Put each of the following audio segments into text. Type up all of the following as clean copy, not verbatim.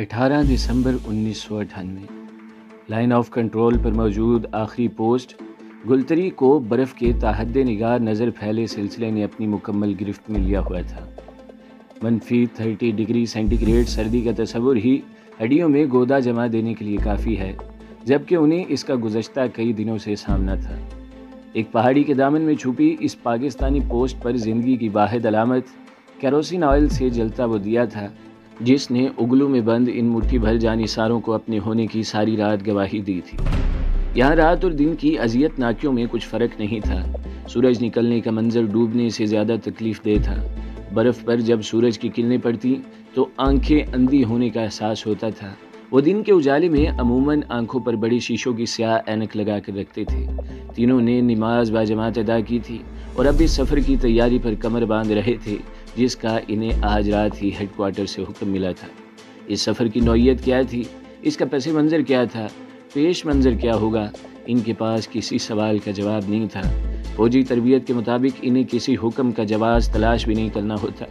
18 December 1998 line of control پر موجود آخری post گلتری کو برف کے تحت نگار نظر پھیلے سلسلے نے اپنی مکمل گرفت میں لیا ہوا تھا۔ -30 ڈگری سینٹی گریڈ سردی کا تصور ہی ہڈیوں میں گودا جما دینے کے لیے کافی ہے، جبکہ انہیں اس کا گزشتہ کئی دنوں سے سامنا تھا۔ ایک پہاڑی کے دامن میں چھپی اس پاکستانی پوسٹ پر زندگی کی واحد علامت کیروسین آئل سے جلتا وہ دیا تھا، جس نے اگلو میں بند ان مٹھی بھر جانثاروں کو اپنے ہونے کی ساری رات گواہی دی تھی۔ یہاں رات اور دن کی اذیت ناکیوں میں کچھ فرق نہیں تھا۔ سورج نکلنے کا منظر ڈوبنے سے زیادہ تکلیف دہ تھا۔ برف پر جب سورج کی کرنیں پڑتی تو آنکھیں اندھی ہونے کا احساس ہوتا تھا۔ وہ دن کے اجالے میں عموماً آنکھوں پر بڑی شیشوں کی سیاہ اینک لگا کر رکھتے تھے۔ تینوں نے نماز باجماعت ادا کی تھی اور اب اس سفر کی تیاری پر کمر باندھ رہے تھے جس کا انہیں آج رات ہی ہیڈ کوارٹر سے حکم ملا تھا۔ اس سفر کی نوعیت کیا تھی، اس کا پس منظر کیا تھا، پیش منظر کیا ہوگا، ان کے پاس کسی سوال کا جواب نہیں تھا۔ فوجی تربیت کے مطابق انہیں کسی حکم کا جواز تلاش بھی نہیں کرنا ہوتا،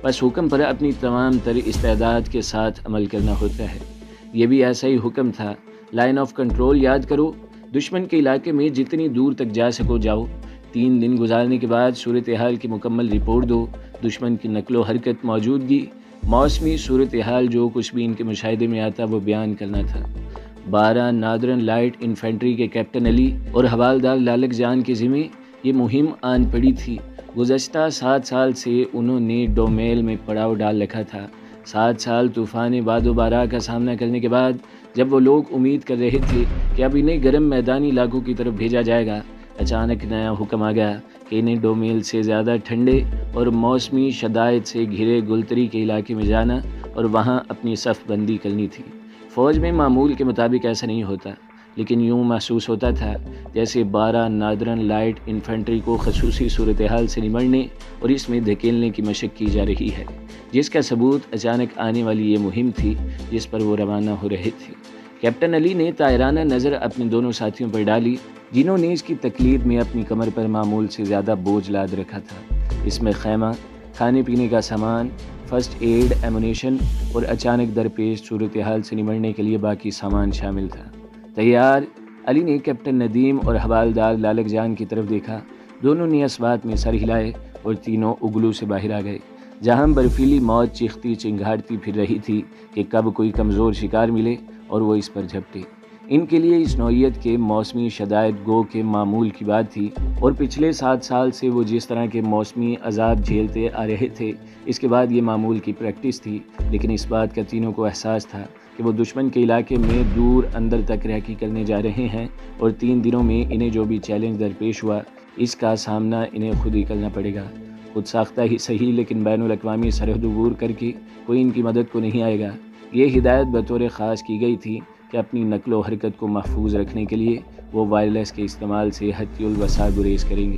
بس حکم پر اپنی تمام تر استعداد کے ساتھ عمل کرنا ہوتا ہے۔ یہ بھی ایسا ہی حکم تھا۔ لائن آف کنٹرول یاد کرو، دشمن کے علاقے میں جتنی دور تک جا سکو جاؤ، 3 دن گزارنے کے بعد صورتحال کی مکمل رپورٹ دو۔ دشمن کی نقل و حرکت، موجودگی، موسمی صورتحال، جو کچھ بھی ان کے مشاہدے میں آتا وہ بیان کرنا تھا۔ 12 نادرن لائٹ انفینٹری کے کیپٹن علی اور حوالدار لالک جان کے ذمہ یہ مہم آن پڑی تھی۔ گزشتہ 7 سال سے انہوں نے ڈومیل میں پڑاؤ ڈال رکھا تھا۔ 7 سال طوفان باد و بارہ کا سامنا کرنے کے بعد جب وہ لوگ امید کر رہے تھے کہ اب انہیں گرم میدانی علاقوں کی طرف بھیجا جائے گا، اچانک نیا حکم آ گیا کہ انہیں ڈومیل سے زیادہ ٹھنڈے اور موسمی شدائد سے گھرے گلتری کے علاقے میں جانا اور وہاں اپنی صف بندی کرنی تھی۔ فوج میں معمول کے مطابق ایسا نہیں ہوتا، لیکن یوں محسوس ہوتا تھا جیسے 12 نادرن لائٹ انفینٹری کو خصوصی صورتحال سے نمٹنے اور اس میں دھکیلنے کی مشق کی جا رہی ہے، جس کا ثبوت اچانک آنے والی یہ مہم تھی جس پر وہ روانہ ہو رہے تھے۔ کیپٹن علی نے طائرانہ نظر اپنے دونوں ساتھیوں پر ڈالی، جنہوں نے اس کی تقلید میں اپنی کمر پر معمول سے زیادہ بوجھ لاد رکھا تھا۔ اس میں خیمہ، کھانے پینے کا سامان، فرسٹ ایڈ، ایمونیشن اور اچانک درپیش صورتحال سے نمٹنے کے لیے باقی سامان شامل تھا۔ تیار؟ علی نے کیپٹن ندیم اور حوالدار لالک جان کی طرف دیکھا۔ دونوں نے اس بات میں سر ہلائے اور تینوں اگلو سے باہر آ گئے، جہاں برفیلی موت چیختی چنگھاڑتی پھر رہی تھی کہ کب کوئی کمزور شکار ملے اور وہ اس پر جھپٹے۔ ان کے لیے اس نوعیت کے موسمی شدائد گو کے معمول کی بات تھی، اور پچھلے 7 سال سے وہ جس طرح کے موسمی عذاب جھیلتے آ رہے تھے، اس کے بعد یہ معمول کی پریکٹس تھی۔ لیکن اس بات کا تینوں کو احساس تھا کہ وہ دشمن کے علاقے میں دور اندر تک ریکی کرنے جا رہے ہیں، اور 3 دنوں میں انہیں جو بھی چیلنج درپیش ہوا، اس کا سامنا انہیں خود ہی کرنا پڑے گا۔ خود ساختہ ہی صحیح، لیکن بین الاقوامی سرحد عبور کر کے کوئی ان کی مدد کو نہیں آئے گا۔ یہ ہدایت بطور خاص کی گئی تھی کہ اپنی نقل و حرکت کو محفوظ رکھنے کے لیے وہ وائرلیس کے استعمال سے حتی الوسع گریز کریں گے۔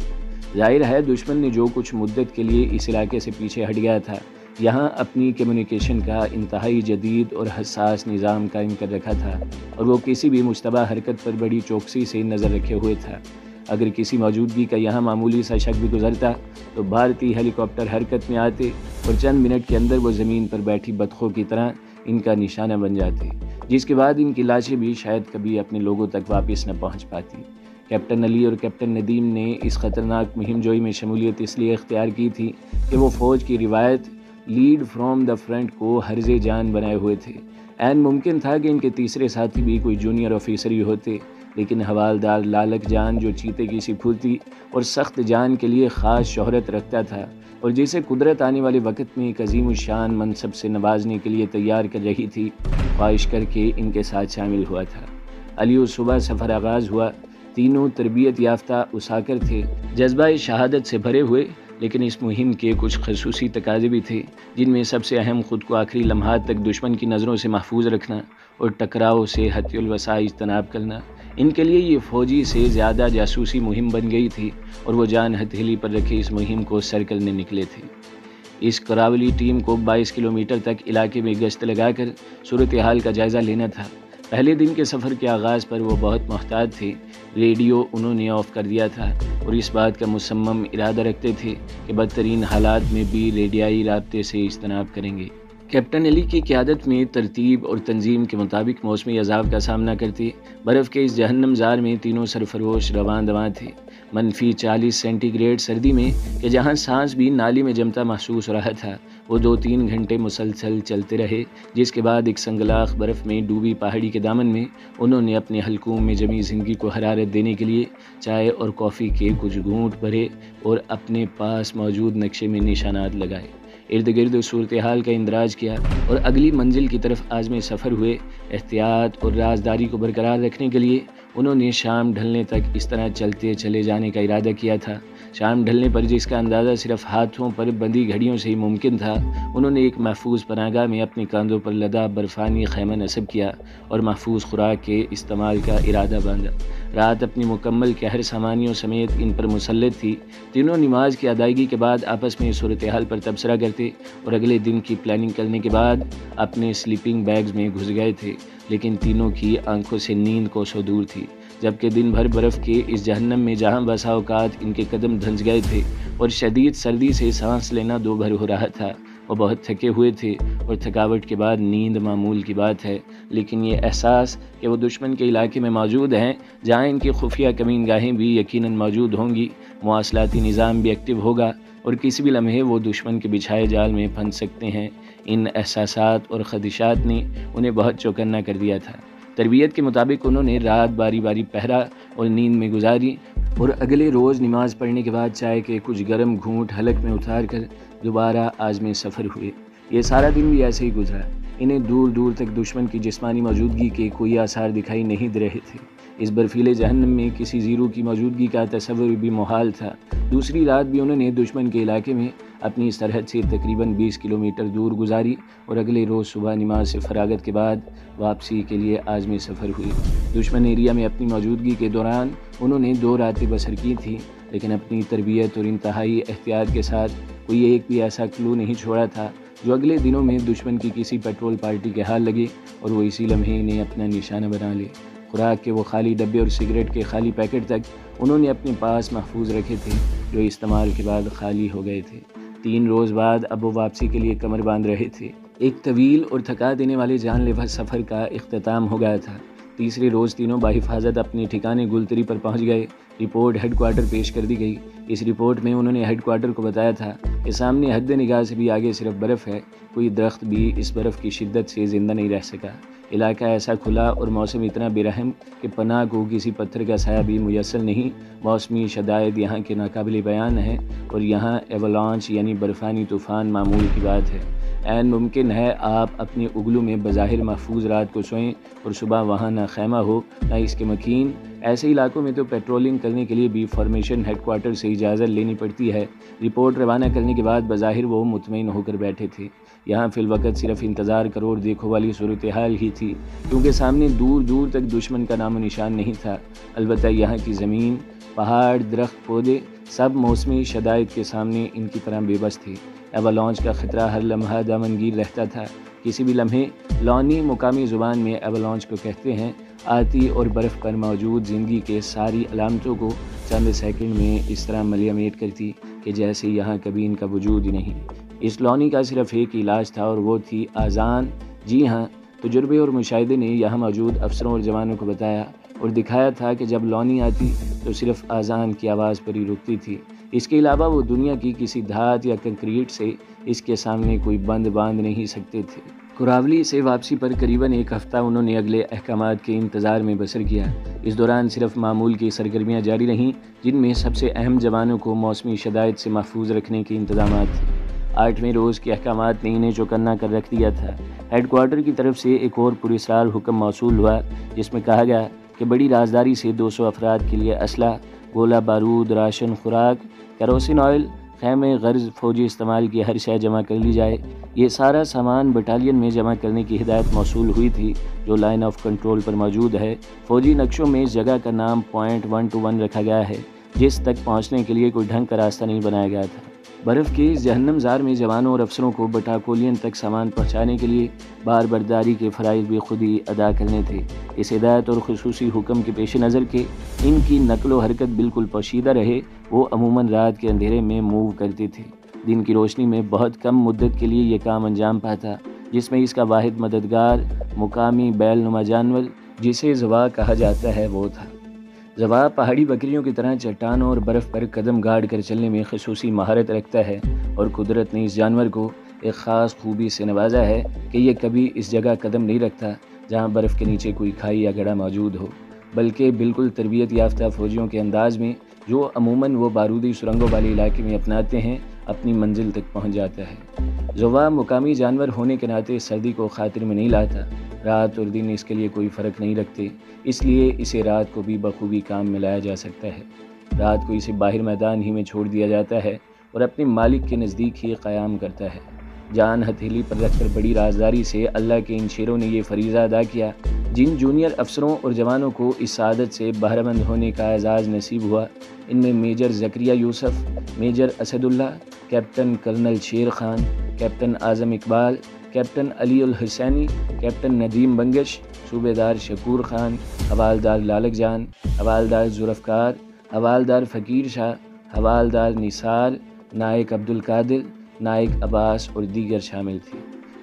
ظاہر ہے دشمن نے جو کچھ مدت کے لیے اس علاقے سے پیچھے ہٹ گیا تھا، یہاں اپنی کمیونیکیشن کا انتہائی جدید اور حساس نظام قائم کر رکھا تھا، اور وہ کسی بھی مشتبہ حرکت پر بڑی چوکسی سے نظر رکھے ہوئے تھا۔ اگر کسی موجودگی کا یہاں معمولی سا شک بھی گزرتا تو بھارتی ہیلی کاپٹر حرکت میں آتے اور چند منٹ کے اندر وہ زمین پر بیٹھی بطخوں کی طرح ان کا نشانہ بن جاتے، جس کے بعد ان کی لاشیں بھی شاید کبھی اپنے لوگوں تک واپس نہ پہنچ پاتی۔ کیپٹن علی اور کیپٹن ندیم نے اس خطرناک مہم جوئی میں شمولیت اس لیے اختیار کی تھی کہ وہ فوج کی روایت لیڈ فرام دا فرنٹ کو حرز جان بنائے ہوئے تھے۔ عین ممکن تھا کہ ان کے تیسرے ساتھی بھی کوئی جونیئر آفیسر ہی ہوتے، لیکن حوالدار لالک جان، جو چیتے کی سی پھرتی اور سخت جان کے لیے خاص شہرت رکھتا تھا اور جسے قدرت آنے والے وقت میں ایک عظیم الشان منصب سے نوازنے کے لیے تیار کر رہی تھی، خواہش کر کے ان کے ساتھ شامل ہوا تھا۔ علی و صبح سفر آغاز ہوا۔ تینوں تربیت یافتہ اساکر تھے، جذبہ شہادت سے بھرے ہوئے، لیکن اس مہم کے کچھ خصوصی تقاضے بھی تھے، جن میں سب سے اہم خود کو آخری لمحات تک دشمن کی نظروں سے محفوظ رکھنا اور ٹکراؤ سے حتی الوسع اجتناب کرنا۔ ان کے لیے یہ فوجی سے زیادہ جاسوسی مہم بن گئی تھی، اور وہ جان ہتھیلی پر رکھے اس مہم کو سر کرنے نکلے تھے۔ اس کراولی ٹیم کو 22 کلومیٹر تک علاقے میں گشت لگا کر صورتحال کا جائزہ لینا تھا۔ پہلے دن کے سفر کے آغاز پر وہ بہت محتاط تھے۔ ریڈیو انہوں نے آف کر دیا تھا اور اس بات کا مصمم ارادہ رکھتے تھے کہ بدترین حالات میں بھی ریڈیائی رابطے سے اجتناب کریں گے۔ کیپٹن علی کی قیادت میں ترتیب اور تنظیم کے مطابق موسمی عذاب کا سامنا کرتے برف کے اس جہنم زار میں تینوں سرفروش رواں دواں تھے۔ -40 سینٹی گریڈ سردی میں کہ جہاں سانس بھی نالی میں جمتا محسوس ہو رہا تھا، وہ 2-3 گھنٹے مسلسل چلتے رہے، جس کے بعد ایک سنگلاخ برف میں ڈوبی پہاڑی کے دامن میں انہوں نے اپنے حلقوم میں جمی زندگی کو حرارت دینے کے لیے چائے اور کافی کے کچھ گھونٹ بھرے اور اپنے پاس موجود نقشے میں نشانات لگائے، ارد گرد صورتحال کا اندراج کیا اور اگلی منزل کی طرف عازم سفر ہوئے۔ احتیاط اور رازداری کو برقرار رکھنے کے لیے انہوں نے شام ڈھلنے تک اس طرح چلتے چلے جانے کا ارادہ کیا تھا۔ شام ڈھلنے پر، جس کا اندازہ صرف ہاتھوں پر بندھی گھڑیوں سے ہی ممکن تھا، انہوں نے ایک محفوظ پناہگاہ میں اپنے کاندھوں پر لدا برفانی خیمہ نصب کیا اور محفوظ خوراک کے استعمال کا ارادہ باندھا۔ رات اپنی مکمل قہر سامانیوں سمیت ان پر مسلط تھی۔ تینوں نماز کی ادائیگی کے بعد آپس میں صورتحال پر تبصرہ کرتے اور اگلے دن کی پلاننگ کرنے کے بعد اپنے سلیپنگ بیگز میں گھس گئے تھے، لیکن تینوں کی آنکھوں سے نیند کوسوں دور تھی، جبکہ دن بھر برف کے اس جہنم میں جہاں بسا اوقات ان کے قدم دھنس گئے تھے اور شدید سردی سے سانس لینا دو بھر ہو رہا تھا، وہ بہت تھکے ہوئے تھے اور تھکاوٹ کے بعد نیند معمول کی بات ہے، لیکن یہ احساس کہ وہ دشمن کے علاقے میں موجود ہیں جہاں ان کی خفیہ کمین گاہیں بھی یقیناً موجود ہوں گی، مواصلاتی نظام بھی ایکٹیو ہوگا اور کسی بھی لمحے وہ دشمن کے بچھائے جال میں پھنس سکتے ہیں، ان احساسات اور خدشات نے انہیں بہت چوکنا کر دیا تھا۔ تربیت کے مطابق انہوں نے رات باری باری پہرا اور نیند میں گزاری اور اگلے روز نماز پڑھنے کے بعد چائے کے کچھ گرم گھونٹ حلق میں اتار کر دوبارہ عازم سفر ہوئے۔ یہ سارا دن بھی ایسے ہی گزرا۔ انہیں دور دور تک دشمن کی جسمانی موجودگی کے کوئی آثار دکھائی نہیں دے رہے تھے۔ اس برفیلے جہنم میں کسی زیرو کی موجودگی کا تصور بھی محال تھا۔ دوسری رات بھی انہوں نے دشمن کے علاقے میں اپنی سرحد سے تقریباً 20 کلومیٹر دور گزاری اور اگلے روز صبح نماز سے فراغت کے بعد واپسی کے لیے عازم سفر ہوئی۔ دشمن ایریا میں اپنی موجودگی کے دوران انہوں نے 2 راتیں بسر کی تھیں، لیکن اپنی تربیت اور انتہائی احتیاط کے ساتھ کوئی ایک بھی ایسا کلو نہیں چھوڑا تھا جو اگلے دنوں میں دشمن کی کسی پیٹرول پارٹی کے ہاتھ لگے اور وہ اسی لمحے انہیں اپنا نشانہ بنا لے۔ خوراک کے وہ خالی ڈبے اور سگریٹ کے خالی پیکٹ تک انہوں نے اپنے پاس محفوظ رکھے تھے، جو استعمال کے بعد خالی ہو گئے تھے۔ 3 روز بعد اب وہ واپسی کے لیے کمر باندھ رہے تھے۔ ایک طویل اور تھکا دینے والے جان لیوا سفر کا اختتام ہو گیا تھا۔ تیسرے روز تینوں بحفاظت اپنے ٹھکانے گلتری پر پہنچ گئے۔ رپورٹ ہیڈ کوارٹر پیش کر دی گئی۔ اس رپورٹ میں انہوں نے ہیڈ کوارٹر کو بتایا تھا کہ سامنے حد نگاہ سے بھی آگے صرف برف ہے، کوئی درخت بھی اس برف کی شدت سے زندہ نہیں رہ سکا۔ علاقہ ایسا کھلا اور موسم اتنا بے رحم کہ پناہ کو کسی پتھر کا سایہ بھی میسر نہیں۔ موسمی شدائد یہاں کے ناقابل بیان ہیں اور یہاں ایولانچ یعنی برفانی طوفان معمول کی بات ہے۔ عین ممکن ہے آپ اپنے اگلو میں بظاہر محفوظ رات کو سوئیں اور صبح وہاں نہ خیمہ ہو نہ اس کے مکین۔ ایسے علاقوں میں تو پیٹرولنگ کرنے کے لیے بھی فارمیشن ہیڈ کوارٹر سے اجازت لینی پڑتی ہے۔ رپورٹ روانہ کرنے کے بعد بظاہر وہ مطمئن ہو کر بیٹھے تھے۔ یہاں فی الوقت صرف انتظار کرو اور دیکھو والی صورتحال ہی تھی، کیونکہ سامنے دور دور تک دشمن کا نام و نشان نہیں تھا۔ البتہ یہاں کی زمین، پہاڑ، درخت، پودے سب موسمی شدائد کے سامنے ان کی طرح بے بس تھے۔ ایولانچ کا خطرہ ہر لمحہ دامنگیر رہتا تھا۔ کسی بھی لمحے لونی مقامی زبان میں ایولانچ کو کہتے ہیں، آتی اور برف پر موجود زندگی کے ساری علامتوں کو چند سیکنڈ میں اس طرح ملیامیٹ کرتی کہ جیسے یہاں کبھی ان کا وجود ہی نہیں۔ اس لونی کا صرف ایک علاج تھا اور وہ تھی آذان۔ جی ہاں، تجربے اور مشاہدے نے یہاں موجود افسروں اور جوانوں کو بتایا اور دکھایا تھا کہ جب لونی آتی تو صرف آذان کی آواز پر ہی رکتی تھی۔ اس کے علاوہ وہ دنیا کی کسی دھات یا کنکریٹ سے اس کے سامنے کوئی بند باندھ نہیں سکتے تھے۔ کوراولی سے واپسی پر قریباً 1 ہفتہ انہوں نے اگلے احکامات کے انتظار میں بسر کیا۔ اس دوران صرف معمول کی سرگرمیاں جاری رہیں، جن میں سب سے اہم جوانوں کو موسمی شدائد سے محفوظ رکھنے کے انتظامات تھے۔ 8ویں روز کے احکامات نے انہیں چوکنا کر رکھ دیا تھا۔ ہیڈ کوارٹر کی طرف سے ایک اور پراسرار حکم موصول ہوا، جس میں کہا گیا کہ بڑی رازداری سے 200 افراد کے لیے اسلحہ، گولہ بارود، راشن، خوراک، کیروسین آئل، خیمے، غرض فوجی استعمال کی ہر شے جمع کر لی جائے۔ یہ سارا سامان بٹالین میں جمع کرنے کی ہدایت موصول ہوئی تھی، جو لائن آف کنٹرول پر موجود ہے۔ فوجی نقشوں میں اس جگہ کا نام پوائنٹ 121 رکھا گیا ہے، جس تک پہنچنے کے لیے کوئی ڈھنگ کا راستہ نہیں بنایا گیا تھا۔ برف کے اس جہنم زار میں جوانوں اور افسروں کو بٹاکولین تک سامان پہنچانے کے لیے بار برداری کے فرائض بھی خود ہی ادا کرنے تھے۔ اس ہدایت اور خصوصی حکم کے پیش نظر کے ان کی نقل و حرکت بالکل پوشیدہ رہے، وہ عموماً رات کے اندھیرے میں موو کرتے تھے۔ دن کی روشنی میں بہت کم مدت کے لیے یہ کام انجام پاتا، جس میں اس کا واحد مددگار مقامی بیل نما جانور جسے زوا کہا جاتا ہے وہ تھا۔ زوا پہاڑی بکریوں کی طرح چٹانوں اور برف پر قدم گاڑ کر چلنے میں خصوصی مہارت رکھتا ہے، اور قدرت نے اس جانور کو ایک خاص خوبی سے نوازا ہے کہ یہ کبھی اس جگہ قدم نہیں رکھتا جہاں برف کے نیچے کوئی کھائی یا گڑھا موجود ہو، بلکہ بالکل تربیت یافتہ فوجیوں کے انداز میں، جو عموماً وہ بارودی سرنگوں والے علاقے میں اپناتے ہیں، اپنی منزل تک پہنچ جاتا ہے۔ زوا مقامی جانور ہونے کے ناطے سردی کو خاطر میں نہیں لاتا، رات اور دن اس کے لیے کوئی فرق نہیں رکھتے، اس لیے اسے رات کو بھی بخوبی کام میں لایا جا سکتا ہے۔ رات کو اسے باہر میدان ہی میں چھوڑ دیا جاتا ہے اور اپنے مالک کے نزدیک ہی قیام کرتا ہے۔ جان ہتھیلی پر رکھ کر بڑی رازداری سے اللہ کے ان شیروں نے یہ فریضہ ادا کیا، جن جونیئر افسروں اور جوانوں کو اس سعادت سے بہرہ مند ہونے کا اعزاز نصیب ہوا، ان میں میجر زکریا یوسف، میجر اسد اللہ، captain colonel Sher Khan, captain اعظم اقبال، کیپٹن علی الحسینی، کیپٹن ندیم بنگش، صوبیدار شکور خان، حوالدار لالک جان، حوالدار ذوالفقار، حوالدار فقیر شاہ، حوالدار نثار، نائک عبدالقادر، نائک عباس اور دیگر شامل تھے۔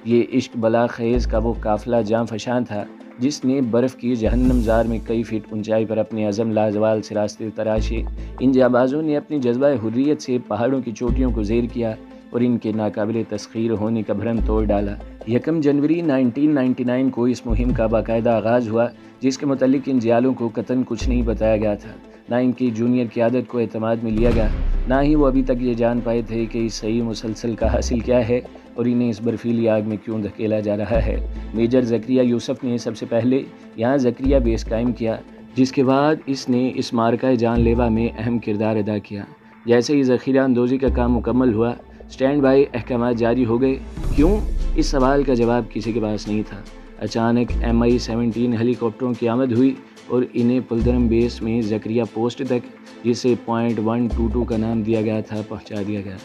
یہ عشق بلا خیز کا وہ قافلہ جاں فشاں تھا جس نے برف کی جہنم زار میں کئی فٹ اونچائی پر اپنے عزم لازوال سے راستے تراشے۔ ان جانبازوں نے اپنی جذبہ حریت سے پہاڑوں کی چوٹیوں کو زیر کیا اور ان کے ناقابل تسخیر ہونے کا بھرم توڑ ڈالا۔ 1 جنوری 1999 کو اس مہم کا باقاعدہ آغاز ہوا، جس کے متعلق ان جیالوں کو قطعاً کچھ نہیں بتایا گیا تھا، نہ ان کی جونیئر قیادت کو اعتماد میں لیا گیا، نہ ہی وہ ابھی تک یہ جان پائے تھے کہ اس صحیح مسلسل کا حاصل کیا ہے اور انہیں اس برفیلی آگ میں کیوں دھکیلا جا رہا ہے۔ میجر زکریا یوسف نے سب سے پہلے یہاں زکریا بیس قائم کیا، جس کے بعد اس نے اس معرکہ جان لیوا میں اہم کردار ادا کیا۔ جیسے ہی ذخیرہ اندوزی کا کام مکمل ہوا، سٹینڈ بائی احکامات جاری ہو گئے۔ کیوں؟ اس سوال کا جواب کسی کے پاس نہیں تھا۔ اچانک MI-17 ہیلی کاپٹروں کی آمد ہوئی اور انہیں پلدرم بیس میں زکریا پوسٹ تک، جسے پوائنٹ 122 کا نام دیا گیا تھا، پہنچا دیا گیا۔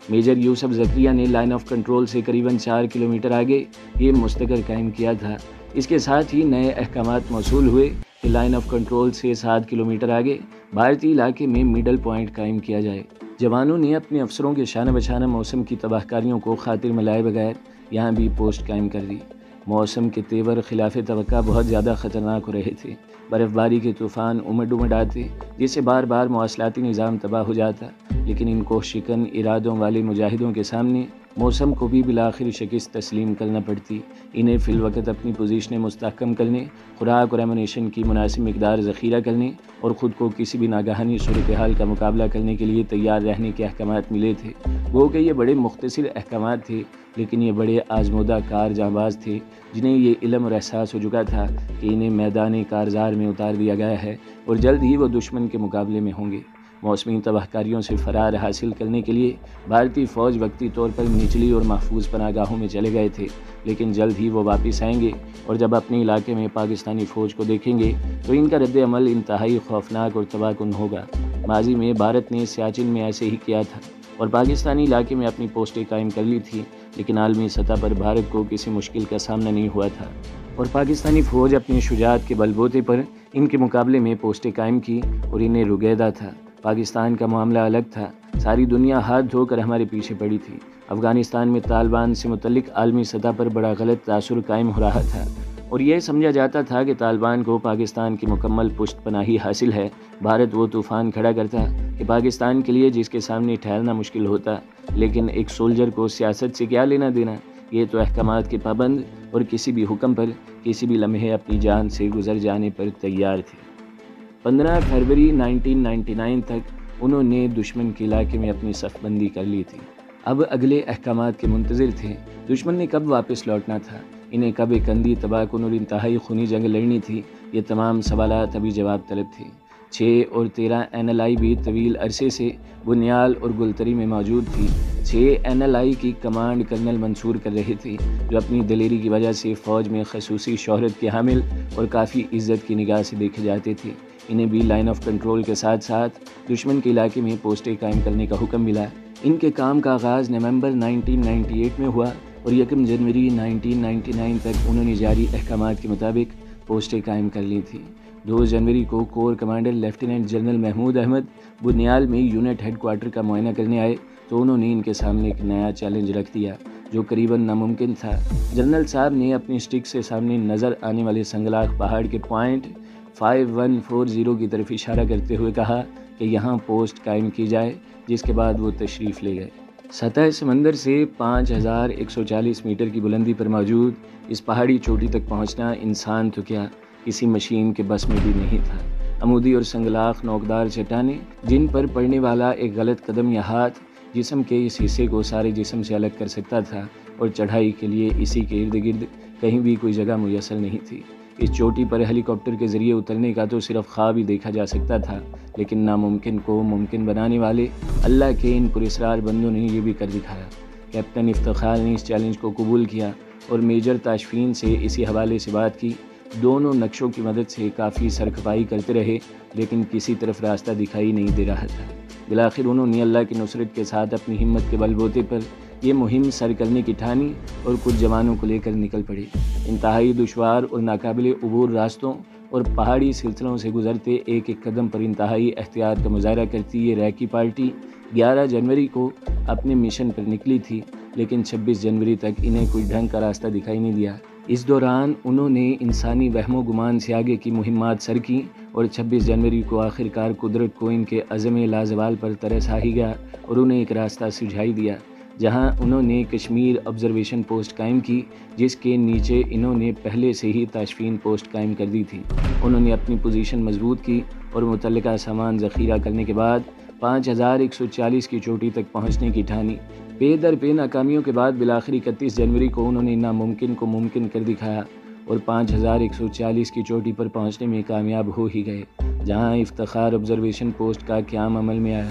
میجر یوسف زکریا نے لائن آف کنٹرول سے قریباً 4 کلومیٹر آگے یہ مستقر قائم کیا تھا۔ اس کے ساتھ ہی نئے احکامات موصول ہوئے کہ لائن آف کنٹرول سے 7 کلومیٹر آگے بھارتی علاقے میں میڈل پوائنٹ قائم کیا جائے۔ جوانوں نے اپنے افسروں کے شانہ بشانہ موسم کی تباہ کاریوں کو خاطر میں لائے بغیر یہاں بھی پوسٹ قائم کر دی۔ موسم کے تیور خلاف توقع بہت زیادہ خطرناک ہو رہے تھے۔ برف باری کے طوفان امڈ آتے، جس سے بار بار مواصلاتی نظام تباہ ہو جاتا، لیکن ان کو شکن ارادوں والے مجاہدوں کے سامنے موسم کو بھی بالآخر شکست تسلیم کرنا پڑتی۔ انہیں فی الوقت اپنی پوزیشنیں مستحکم کرنے، خوراک اور ایمونیشن کی مناسب مقدار ذخیرہ کرنے اور خود کو کسی بھی ناگہانی صورتحال کا مقابلہ کرنے کے لیے تیار رہنے کے احکامات ملے تھے۔ وہ کہ یہ بڑے مختصر احکامات تھے، لیکن یہ بڑے آزمودہ کار جانباز تھے، جنہیں یہ علم اور احساس ہو چکا تھا کہ انہیں میدان کارزار میں اتار دیا گیا ہے اور جلد ہی وہ دشمن کے مقابلے میں ہوں گے۔ موسمی تباہ کاریوں سے فرار حاصل کرنے کے لیے بھارتی فوج وقتی طور پر نچلی اور محفوظ پناہ گاہوں میں چلے گئے تھے، لیکن جلد ہی وہ واپس آئیں گے اور جب اپنے علاقے میں پاکستانی فوج کو دیکھیں گے تو ان کا رد عمل انتہائی خوفناک اور تباہ کن ہوگا۔ ماضی میں بھارت نے سیاچن میں ایسے ہی کیا تھا اور پاکستانی علاقے میں اپنی پوسٹیں قائم کر لی تھی، لیکن عالمی سطح پر بھارت کو کسی مشکل کا سامنا نہیں ہوا تھا اور پاکستانی فوج اپنی شجاعت کے بل بوتے پر ان کے مقابلے میں پوسٹیں قائم کی اور انہیں رگیدا تھا۔ پاکستان کا معاملہ الگ تھا، ساری دنیا ہاتھ دھو کر ہمارے پیچھے پڑی تھی۔ افغانستان میں طالبان سے متعلق عالمی سطح پر بڑا غلط تاثر قائم ہو رہا تھا اور یہ سمجھا جاتا تھا کہ طالبان کو پاکستان کی مکمل پشت پناہی حاصل ہے۔ بھارت وہ طوفان کھڑا کرتا کہ پاکستان کے لیے جس کے سامنے ٹھہرنا مشکل ہوتا، لیکن ایک سولجر کو سیاست سے کیا لینا دینا؟ یہ تو احکامات کے پابند اور کسی بھی حکم پر کسی بھی لمحے اپنی جان سے گزر جانے پر تیار تھے۔ 15 فروری 1999 تک انہوں نے دشمن کے علاقے میں اپنی صف بندی کر لی تھی۔ اب اگلے احکامات کے منتظر تھے۔ دشمن نے کب واپس لوٹنا تھا، انہیں کب ایک اندھی تباہ کن اور انتہائی خونی جنگ لڑنی تھی، یہ تمام سوالات ابھی جواب طلب تھے۔ 6 اور 13 NLI بھی طویل عرصے سے بنیال اور گلتری میں موجود تھی۔ 6 NLI کی کمانڈ کرنل منصور کر رہے تھے، جو اپنی دلیری کی وجہ سے فوج میں خصوصی شہرت کے حامل اور کافی عزت کی نگاہ سے دیکھے جاتے تھے۔ انہیں بھی لائن آف کنٹرول کے ساتھ ساتھ دشمن کے علاقے میں پوسٹیں قائم کرنے کا حکم ملا۔ ان کے کام کا آغاز نومبر 1998 میں ہوا اور 1 جنوری 1999 تک انہوں نے جاری احکامات کے مطابق پوسٹیں قائم کر لی تھیں۔ 2 جنوری کو corps commander lieutenant general Mahmood Ahmed Bunial میں یونٹ ہیڈ کوارٹر کا معائنہ کرنے آئے تو انہوں نے ان کے سامنے ایک نیا چیلنج رکھ دیا۔ جو قریباً ناممکن تھا۔ جنرل صاحب نے اپنی اسٹک سے سامنے نظر آنے والے سنگلاخ پہاڑ کے پوائنٹ 5140 کی طرف اشارہ کرتے ہوئے کہا کہ یہاں پوسٹ قائم کی جائے، جس کے بعد وہ تشریف لے گئے۔ سطح سمندر سے 5140 میٹر کی بلندی پر موجود اس پہاڑی چوٹی تک پہنچنا انسان تو کیا، کسی مشین کے بس میں بھی نہیں تھا۔ عمودی اور سنگلاخ نوکدار چٹانیں، جن پر پڑنے والا ایک غلط قدم یا ہاتھ جسم کے اس حصے کو سارے جسم سے الگ کر سکتا تھا، اور چڑھائی کے لیے اسی کے ارد گرد کہیں بھی کوئی جگہ میسر نہیں تھی۔ اس چوٹی پر ہیلی کاپٹر کے ذریعے اترنے کا تو صرف خواب ہی دیکھا جا سکتا تھا، لیکن ناممکن کو ممکن بنانے والے اللہ کے ان پراسرار بندوں نے یہ بھی کر دکھایا۔ کیپٹن افتخار نے اس چیلنج کو قبول کیا اور میجر تاشفین سے اسی حوالے سے بات کی۔ دونوں نقشوں کی مدد سے کافی سرکھپائی کرتے رہے، لیکن کسی طرف راستہ دکھائی نہیں دے رہا تھا۔ بالآخر انہوں نے اللہ کی نصرت کے ساتھ اپنی ہمت کے بل بوتے پر یہ مہم سر کرنے کی ٹھانی اور کچھ جوانوں کو لے کر نکل پڑے۔ انتہائی دشوار اور ناقابل عبور راستوں اور پہاڑی سلسلوں سے گزرتے ایک ایک قدم پر انتہائی احتیاط کا مظاہرہ کرتی یہ ریکی پارٹی 11 جنوری کو اپنے مشن پر نکلی تھی، لیکن 26 جنوری تک انہیں کوئی ڈھنگ کا راستہ دکھائی نہیں دیا۔ اس دوران انہوں نے انسانی وہم و گمان سے آگے کی مہمات سر کیں، اور 26 جنوری کو آخر کار قدرت کو ان کے عزم لازوال پر ترس آ ہی گیا اور انہیں ایک راستہ سجھائی دیا، جہاں انہوں نے کشمیر آبزرویشن پوسٹ قائم کی، جس کے نیچے انہوں نے پہلے سے ہی تاشفین پوسٹ قائم کر دی تھی۔ انہوں نے اپنی پوزیشن مضبوط کی اور متعلقہ سامان ذخیرہ کرنے کے بعد 5140 کی چوٹی تک پہنچنے کی ٹھانی۔ پے در پے ناکامیوں کے بعد بالآخر 31 جنوری کو انہوں نے ناممکن کو ممکن کر دکھایا اور 5140 کی چوٹی پر پہنچنے میں کامیاب ہو ہی گئے، جہاں افتخار آبزرویشن پوسٹ کا قیام عمل میں آیا،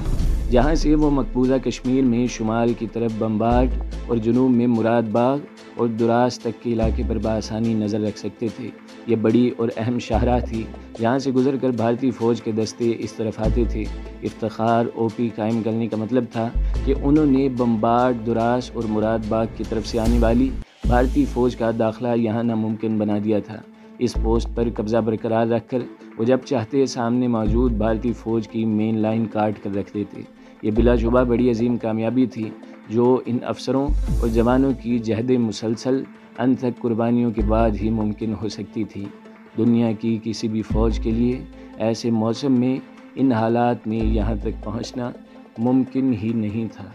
جہاں سے وہ مقبوضہ کشمیر میں شمال کی طرف بمبارڈ اور جنوب میں مراد باغ اور دراس تک کے علاقے پر بآسانی نظر رکھ سکتے تھے۔ یہ بڑی اور اہم شاہراہ تھی جہاں سے گزر کر بھارتی فوج کے دستے اس طرف آتے تھے۔ افتخار او پی قائم کرنے کا مطلب تھا کہ انہوں نے بمبارڈ، دراس اور مراد باغ کی طرف سے آنے والی بھارتی فوج کا داخلہ یہاں ناممکن بنا دیا تھا۔ اس پوسٹ پر قبضہ برقرار رکھ کر وہ جب چاہتے سامنے موجود بھارتی فوج کی مین لائن کاٹ کر رکھ دیتے۔ یہ بلا شبہ بڑی عظیم کامیابی تھی، جو ان افسروں اور جوانوں کی جہد مسلسل انت تک قربانیوں کے بعد ہی ممکن ہو سکتی تھی۔ دنیا کی کسی بھی فوج کے لیے ایسے موسم میں ان حالات میں یہاں تک پہنچنا ممکن ہی نہیں تھا۔